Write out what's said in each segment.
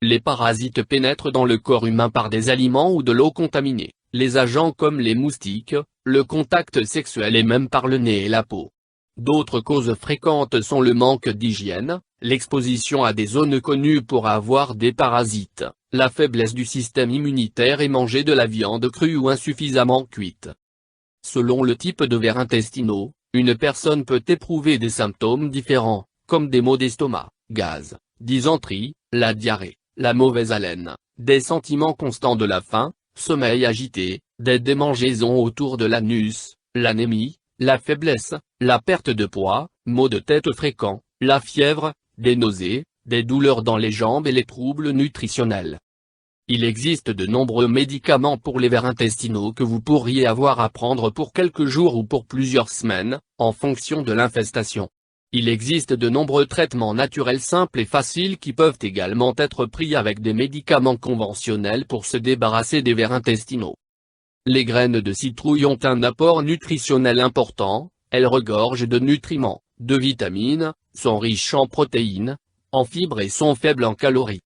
Les parasites pénètrent dans le corps humain par des aliments ou de l'eau contaminée, les agents comme les moustiques, le contact sexuel et même par le nez et la peau. D'autres causes fréquentes sont le manque d'hygiène, l'exposition à des zones connues pour avoir des parasites, la faiblesse du système immunitaire et manger de la viande crue ou insuffisamment cuite. Selon le type de vers intestinaux, une personne peut éprouver des symptômes différents, comme des maux d'estomac, gaz, dysenterie, la diarrhée, la mauvaise haleine, des sentiments constants de la faim, sommeil agité, des démangeaisons autour de l'anus, l'anémie, la faiblesse, la perte de poids, maux de tête fréquents, la fièvre, des nausées, des douleurs dans les jambes et les troubles nutritionnels. Il existe de nombreux médicaments pour les vers intestinaux que vous pourriez avoir à prendre pour quelques jours ou pour plusieurs semaines, en fonction de l'infestation. Il existe de nombreux traitements naturels simples et faciles qui peuvent également être pris avec des médicaments conventionnels pour se débarrasser des vers intestinaux. Les graines de citrouille ont un apport nutritionnel important, elles regorgent de nutriments, de vitamines, sont riches en protéines, en fibres et sont faibles en calories.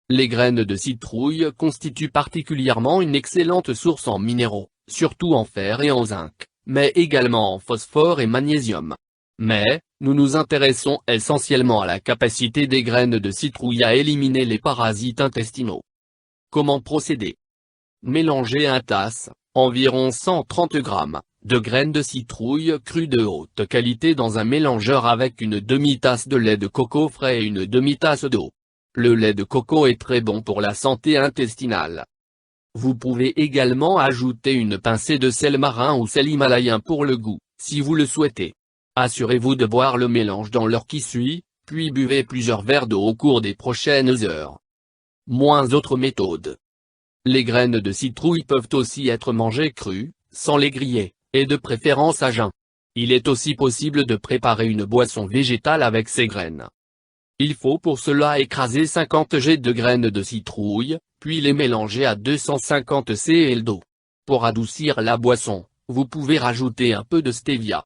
Les graines de citrouille constituent particulièrement une excellente source en minéraux, surtout en fer et en zinc, mais également en phosphore et magnésium. Mais, nous nous intéressons essentiellement à la capacité des graines de citrouille à éliminer les parasites intestinaux. Comment procéder? Mélangez un tasse, environ 130 g, de graines de citrouille crues de haute qualité dans un mélangeur avec une demi-tasse de lait de coco frais et une demi-tasse d'eau. Le lait de coco est très bon pour la santé intestinale. Vous pouvez également ajouter une pincée de sel marin ou sel himalayen pour le goût, si vous le souhaitez. Assurez-vous de boire le mélange dans l'heure qui suit, puis buvez plusieurs verres d'eau au cours des prochaines heures. Autres méthodes. Les graines de citrouille peuvent aussi être mangées crues, sans les griller, et de préférence à jeun. Il est aussi possible de préparer une boisson végétale avec ces graines. Il faut pour cela écraser 50 g de graines de citrouille, puis les mélanger à 250 cl d'eau. Pour adoucir la boisson, vous pouvez rajouter un peu de stevia.